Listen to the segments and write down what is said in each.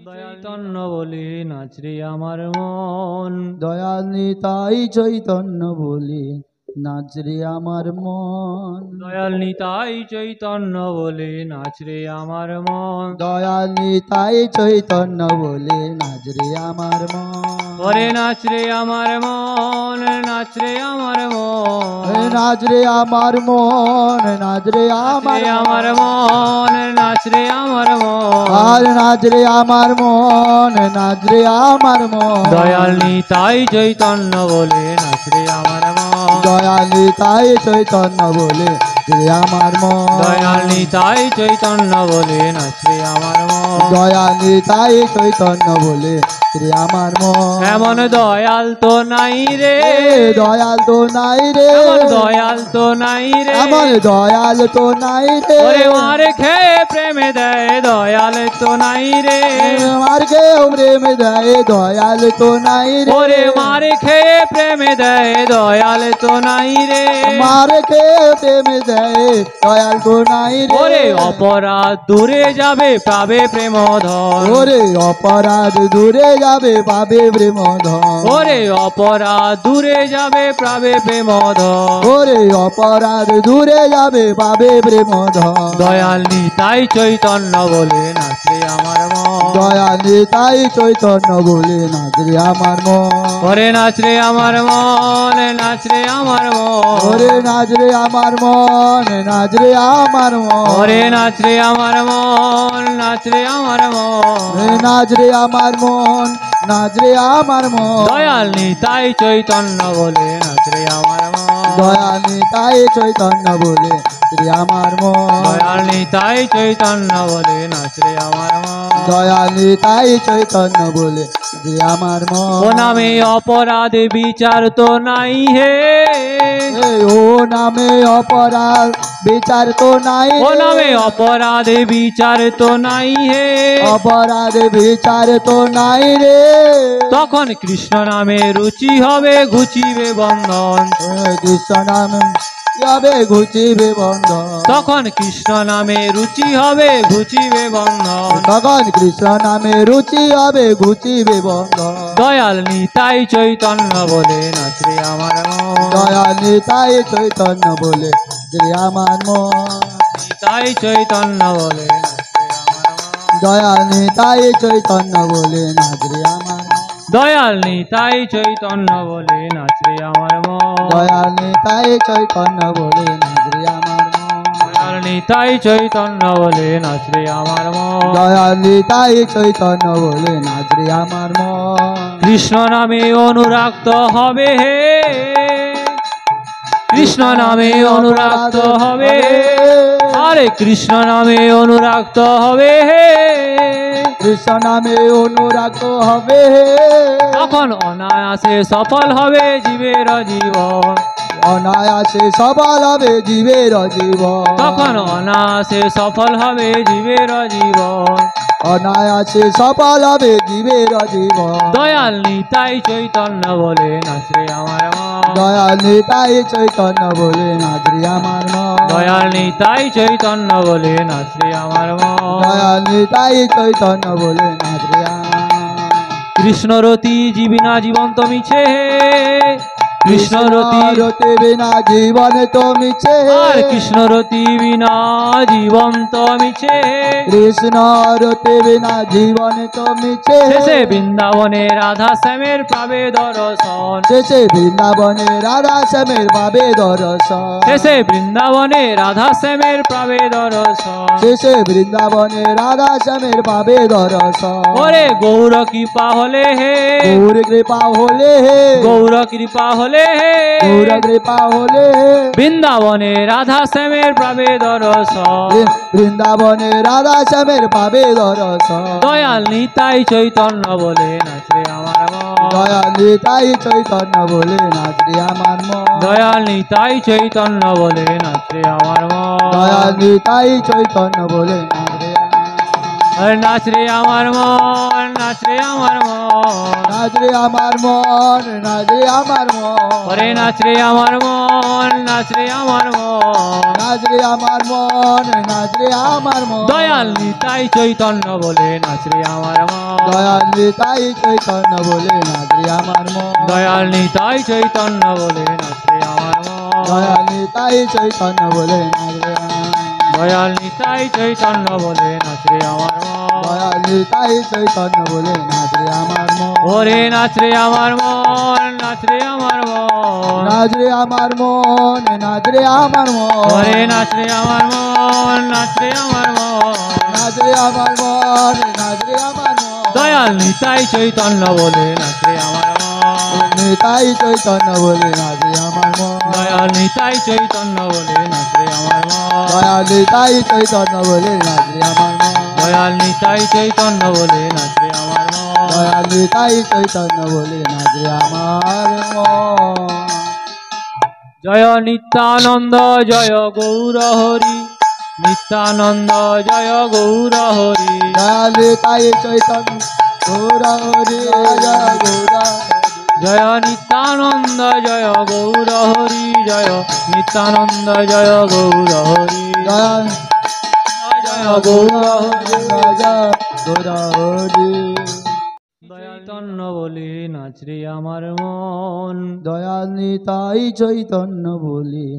চৈতন্য বলে নাচরে আমার মন, দয়াল নিতাই চৈতন্য বলে নাচরে আমার মন, দয়াল নিতাই চৈতন্য বলে নাচরে আমার মন, দয়াল নিতাই চৈতন্য বলে নাচরে আমার মন, ওরে নাচরে আমার মন, নাচরে আমার মন, নাচরে আমার মন, নাচরে আমার আমার মন, নাচরে আমার মন, আর নাচরে আমার মন, নাচরে আমার মন, দয়াল নিতাই চৈতন্য বলে নাচরে আমার মন, দয়াল নিতাই চৈতন্য বলে নাচরে আমার মন, দয়াল নিতাই চৈতন্য বলে নাচরে আমার মন, দয়াল নিতাই চৈতন্য বলে শ্রী আমার মন, এমন দয়াল তো নাই রে, দয়াল তো নাই রে, এমন দয়াল তো নাই রে, এমন দয়াল তো নাই রে, ওরে মার খেয়ে প্রেমে দেয় দয়াল তো নাই রে, মার কে প্রেম দেয় দয়াল তো নাই রে, ওরে মার খেয়ে প্রেমে দেয় দয়াল তো নাই রে, মার কে প্রেম দেয় দয়াল তো নাই রে, ওরে অপরাধ দূরে যাবে পাবে প্রেম ধন, ওরে অপরাধ দূরে যাবে পাবে প্রেম ধন, ওরে অপরাধ দূরে যাবে পাবে প্রেম ধন, ওরে অপরাধ দূরে যাবে পাবে প্রেম ধন, দয়াল নিতাই চৈতন্য বলে নাচে আমার মন, দয়াল নিতাই চৈতন্য বলে নাচরে আমার মন, ওরে নাচরে আমার মন, নাচরে আমার মন, ওরে নাচরে আমার মন, নাচরে আমার মন, ওরে নাচরে আমার মন, নাচরে আমার মন, নাচরে আমার মন, নাচরে আমার মন, দয়াল নিতাই চৈতন্য বলে নাচরে আমার মন, দয়াল নিতাই চৈতন্য বলে শ্রী আমার মন, দয়াল নিতাই চৈতন্য বলে নাচরে আমার মন, দয়াল নিতাই চৈতন্য বলে শ্রী আমার ও মন, নামে অপরাধ বিচার তো নাই হে, ও নামে অপরাধ বিচার তো নাই ও রে, নামে অপরাধ বিচার তো নাই হে, অপরাধ বিচার তো নাই রে, তখন কৃষ্ণ নামে রুচি হবে ঘুচিবে বন্ধন, কৃষ্ণ নাম যাবে ঘুচিবে বন্ধন, তখন কৃষ্ণ নামে রুচি হবে ঘুচিবে বন্ধন, তখন কৃষ্ণ নামে রুচি হবে ঘুচিবে বন্ধন, দয়াল নিতাই চৈতন্য বলে নাচরে আমার মন, দয়াল নিতাই চৈতন্য বলে শ্রী আমার মন, নিতাই চৈতন্য বলে নাচরে আমার মন, দয়াল নিতাই চৈতন্য বলে নাচরে আমার মন, দয়াল নিতাই চৈতন্য বলে নাচরে আমার মন, দয়াল নিতাই চৈতন্য বলে নাচরে আমার মন, দয়াল নিতাই চৈতন্য বলে নাচরে আমার মন, দয়াল নিতাই চৈতন্য বলে নাচরে আমার মন, কৃষ্ণ নামে অনুরাক্ত হবে হে, কৃষ্ণ নামে অনুরাক্ত হবে, আরে কৃষ্ণ নামে অনুরাক্ত হবে হে, কৃষ্ণ নামে অনুরাগ হবে, তখন অনায়াসে সফল হবে জীবের জীবন, অনায়াসে সফল হবে জীবের জীবন, তখন অনায়াসে সফল হবে জীবের জীবন, অনায়াসে সফল হবে জীবের জীবন, দয়াল নিতাই চৈতন্য বলে নাচরে আমার মন, দয়াল নিতাই চৈতন্য বলে নাচরে আমার মন, দয়াল নিতাই চৈতন্য বলে নাচরে আমার মন, দয়াল নিতাই চৈতন্য বলে নাচরে আমার মন, কৃষ্ণরতি জীবিনা জীবন্ত মিছে, কৃষ্ণরতি রতে বিনা জীবন তো মিছে, আর কৃষ্ণরতি বিনা জীবন্ত মিছে, কৃষ্ণ রতে বিনা জীবন তো মিছে, শেষে বৃন্দাবনে রাধা শ্যামের পাবে দর্শন, শেষে বৃন্দাবনে রাধা শ্যামের পাবে দর্শন, শেষে বৃন্দাবনে রাধা শ্যামের পাবে দর্শন, শেষে বৃন্দাবনে রাধা শ্যামের পাবে দর্শন, ওরে গৌর কৃপা হলে হে, গৌর কৃপা হলে হে, গৌর কৃপা হলে হে, গৌর কৃপা হলে হে, বৃন্দাবনে রাধা শ্যামের পাবে দর্শন, বৃন্দাবনে রাধা শ্যামের পাবে দর্শন, দয়াল নিতাই চৈতন্য বলে নাচরে আমার মন, দয়াল নিতাই চৈতন্য বলে নাচরে আমার মন, দয়াল নিতাই চৈতন্য বলে নাচরে আমার মন, দয়াল নিতাই চৈতন্য বলে নাচরে আমার মন, নাচ রে আমার মন, নাচ রে আমার মন, নাচ রে আমার মন, নাচ রে আমার মন, ওরে নাচ রে আমার মন, নাচ রে আমার মন। নাচ রে আমার মন, নাচ রে আমার মন, দয়াল নিতাই চৈতন্য বলে নাচ রে আমার মন, দয়াল নিতাই চৈতন্য বলে নাচ রে আমার মন, দয়াল নিতাই চৈতন্য বলে নাচ রে আমার মন, দয়াল নিতাই চৈতন্য বলে নাচ রে আমার মন, দয়াল নিতাই চৈতন্য বলে নাচ রে আমার মন। দয়াল নিতাই চৈতন্য বলে নাচ রে আমার মন, ওরে নাচ রে আমার মন, নাচ রে আমার মন, নাচ রে আমার মন, নাচ রে আমার মন, ওরে নাচ রে আমার মন, নাচ রে আমার মন। নাচ রে আমার মন, নাচ রে আমার মন, দয়াল নিতাই চৈতন্য বলে নাচ রে আমার মন, নিতাই চৈতন্য বলে নাচ রে আমার মন, দয়াল নিতাই চৈতন্য বলে নাচ রে আমার মন, দয়াল নিতাই চৈতন্য বলে নাচ রে আমার মন, দয়াল নিতাই চৈতন্য বলে নাচ রে আমার মন। দয়াল নিতাই চৈতন্য বলে নাচ রে আমার মন। জয় নিত্যানন্দ জয় গৌর হরি, নিত্যানন্দ জয় গৌর হরি, দয়াল নিতাই চৈতন্য গৌর হরি, জয় গৌর জয় নিত্যানন্দ জয় গৌর হরি, জয় নিত্যানন্দ জয় গৌর হরি, দয়াল জয় গৌর হরি। গৌর হরি, চৈতন্য বলে নাচ রে আমার মন, দয়াল নিতাই চৈতন্য বলে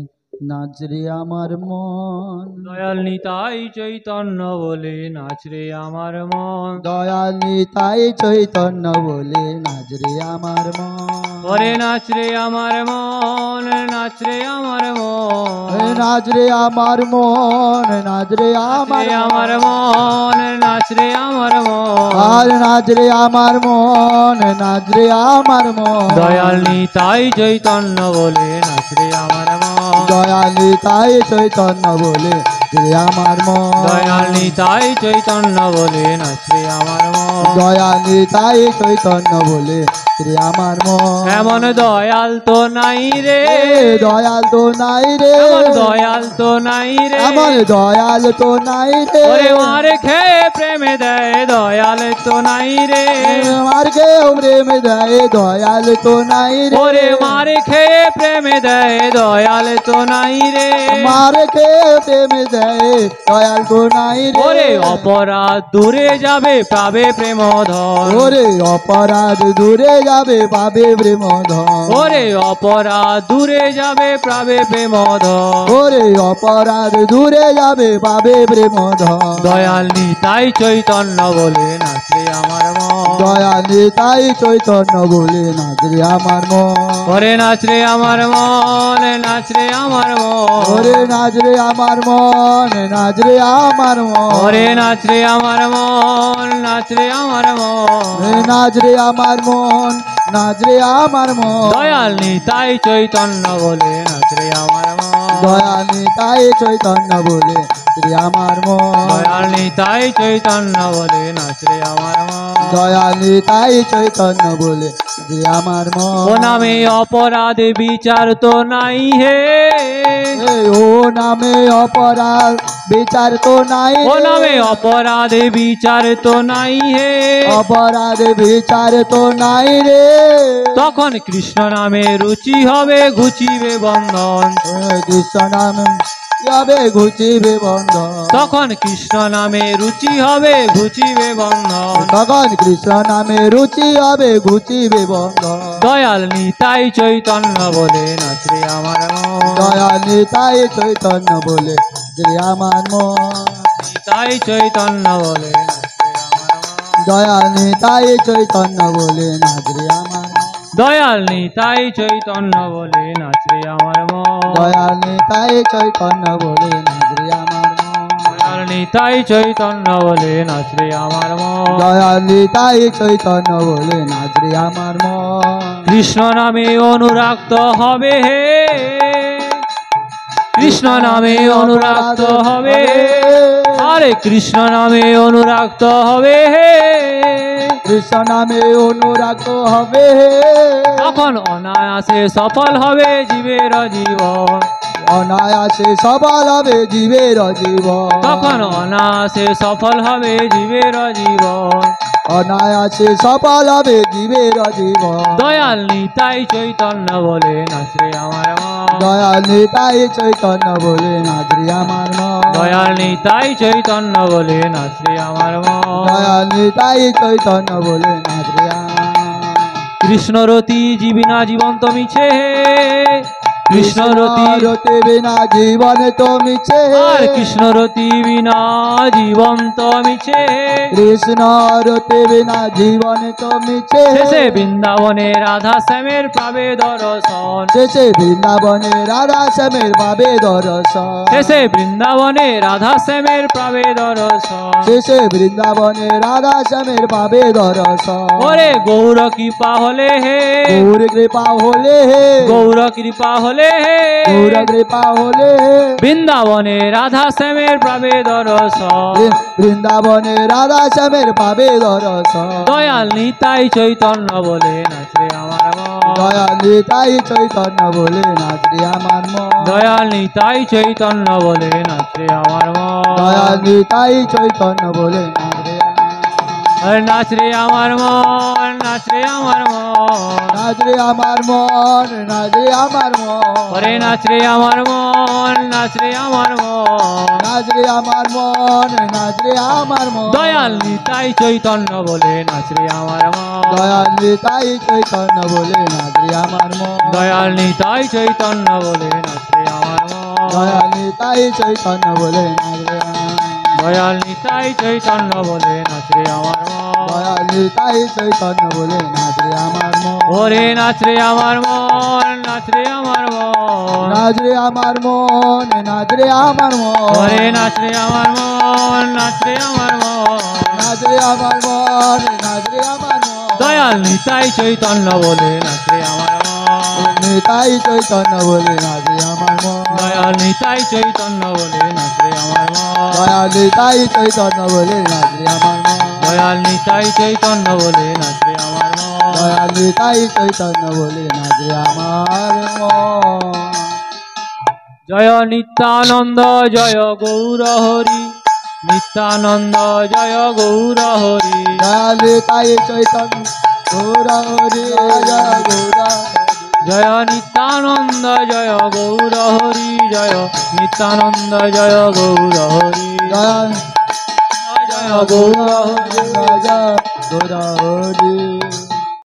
নাচ রে আমার মন, দয়াল নিতাই চৈতন্য বলে নাচ রে আমার মন, দয়াল নিতাই চৈতন্য বলে নাচ রে আমার মন, ওরে নাচ রে আমার মন, নাচ রে আমার মন, নাচ রে আমার মন, নাচ রে আমার আমার মন, নাচ রে আমার মন। আর নাচ রে আমার মন, নাচ রে আমার মন, দয়াল নিতাই চৈতন্য বলে নাচ রে আমার মন, দয়াল নিতাই চৈতন্য বলে রে আমার মন, দয়াল নিতাই চৈতন্য বলে নাচ রে আমার মন। দয়াল নিতাই চৈতন্য বলে রে আমার মন, এমন দয়াল তো নাই রে, দয়াল তো নাই রে, এমন দয়াল তো নাই রে, আমার দয়াল তো নাই রে, ওরে মার খেয়ে প্রেমে দেয় দয়াল তো নাই রে, মার কেউ প্রেম দেয় দয়াল তো নাই রে, ওরে মার খেয়ে প্রেমে দেয় দয়াল তো নাই রে, মার কেউ প্রেম দেয় দয়াল তো নাই রে, ওরে অপরাধ দূরে যাবে পাবে প্রেম ধন, ওরে অপরাধ দূরে যাবে পাবে প্রেম ধন, ওরে অপরাধ দূরে যাবে পাবে প্রেম ধন। ওরে অপরাধ দূরে যাবে পাবে প্রেম ধন, দয়াল নিতাই চৈতন্য বলে নাচ রে আমার মন, দয়াল নিতাই চৈতন্য বলে নাচ রে আমার মন, ওরে নাচ রে আমার মন, নাচ রে আমার মন, ওরে নাচ রে আমার মন, নাচ রে আমার মন, ওরে নাচ রে আমার মন, নাচ রে আমার মন। নাচ রে আমার মন, নাচ রে আমার মন, দয়াল নিতাই চৈতন্য বলে নাচ রে আমার মন, দয়াল নিতাই চৈতন্য বলে শ্রী আমার মন, দয়াল নিতাই চৈতন্য বলে নাচ রে আমার মন। দয়াল নিতাই চৈতন্য বলে শ্রী আমার মন, ও নামে অপরাধ বিচার তো নাই হে, ও নামে অপরাধ বিচার তো নাই, ও নামে অপরাধ বিচার তো নাই হে, অপরাধ বিচার তো নাই রে, তখন কৃষ্ণ নামে রুচি হবে ঘুচিবে বন্ধন, কৃষ্ণ নাম যাবে ঘুচিবে বন্ধন, তখন কৃষ্ণ নামে রুচি হবে ঘুচিবে বন্ধন। তখন কৃষ্ণ নামে রুচি হবে ঘুচিবে বন্ধন, দয়াল নিতাই চৈতন্য বলে নাচ রে আমার মন, দয়াল নিতাই চৈতন্য বলে শ্রী আমার মন, নিতাই চৈতন্য বলে নাচ রে আমার মন, দয়াল নিতাই চৈতন্য বলে নাচ রে আমার মন, দয়াল নিতাই চৈতন্য বলে নাচ রে আমার মন, দয়াল নিতাই চৈতন্য বলে নাচ রে আমার মন, দয়াল নিতাই চৈতন্য বলে নাচ রে আমার মন। দয়াল নিতাই চৈতন্য বলে নাচ রে আমার মন, কৃষ্ণ নামে অনুরাক্ত হবে হে, কৃষ্ণ নামে অনুরাক্ত হবে, আরে কৃষ্ণ নামে অনুরাক্ত হবে হে, কৃষ্ণ নামে অনুরাগ হবে, তখন অনায়াসে সফল হবে জীবের জীবন, অনায়াসে সফল হবে জীবের জীবন, তখন অনায়াসে সফল হবে জীবের জীবন। অনায়াসে সফল হবে জীবের জীবন। দয়াল নিতাই চৈতন্য বলে নাচরে আমার মন, দয়াল নিতাই চৈতন্য বলে নাচরে আমার মন, দয়াল নিতাই চৈতন্য বলে নাচরে আমার মন। দয়াল নিতাই চৈতন্য বলে নাচরে আমার কৃষ্ণরতি জীবিনা জীবন্ত মিছে, কৃষ্ণরতি রতি বিনা জীবনে তো মিছে, আর কৃষ্ণরতি বিনা জীবন্ত মিছে। কৃষ্ণ রতি বিনা জীবনে তো মিছে, শেষে বৃন্দাবনে রাধা শ্যামের পাবে দর্শন, শেষে বৃন্দাবনে রাধা শ্যামের পাবে দর্শন, শেষে বৃন্দাবনে রাধা শ্যামের পাবে দর্শন। শেষে বৃন্দাবনে রাধা শ্যামের পাবে দর্শন। ওরে গৌর কৃপা হলে হে, গৌর কৃপা হলে হে, গৌর কৃপা হলে হে, গৌর কৃপা হলে হে, বৃন্দাবনে রাধা শ্যামের পাবে দর্শন। বৃন্দাবনে রাধা শ্যামের পাবে দর্শন। দয়াল নিতাই চৈতন্য বলে নাচরে আমার মন, দয়াল নিতাই চৈতন্য বলে নাচরে আমার মন, দয়াল নিতাই চৈতন্য বলে নাচরে আমার মন। দয়াল নিতাই চৈতন্য বলে নাচরে নাচরে আমার মন, নাচরে আমার মন, নাচরে আমার মন, নাচরে আমার মন, ওরে নাচরে আমার মন, নাচরে আমার মন। নাচরে আমার মন, নাচরে আমার মন। দয়াল নিতাই চৈতন্য বলে নাচরে আমার মন, দয়াল নিতাই চৈতন্য বলে নাচরে আমার মন, দয়াল নিতাই চৈতন্য বলে নাচরে আমার মন, দয়াল নিতাই চৈতন্য বলে নাচরে আমার মন, দয়াল নিতাই চৈতন্য বলে নাচরে আমার মন। দয়াল নিতাই চৈতন্য বলে নাচরে আমার মন, ওরে নাচরে আমার মন, নাচরে আমার মন, নাচরে আমার মন, নাচরে আমার মন, ওরে নাচরে আমার মন, নাচরে আমার মন। নাচরে আমার মন, নাচরে আমার মন। দয়াল নিতাই চৈতন্য বলে নাচরে আমার মন, নিতাই চৈতন্য বলে নাচরে আমার মন, দয়াল নিতাই চৈতন্য বলে নাচরে আমার মন, দয়াল নিতাই চৈতন্য বলে নাচরে আমার মন, দয়াল নিতাই চৈতন্য বলে নাচরে আমার মন। দয়াল নিতাই চৈতন্য বলে নাচরে আমার মন। জয় নিত্যানন্দ জয় গৌর হরি, নিত্যানন্দ জয় গৌর হরি। দয়াল নিতাই চৈতন্য গৌরা হরি, জয় গৌরা হরি। জয় নিত্যানন্দ জয় গৌর হরি, জয় নিত্যানন্দ জয় গৌর হরি, দয়াল জয় গৌর হরি। জয় গৌরা হরি।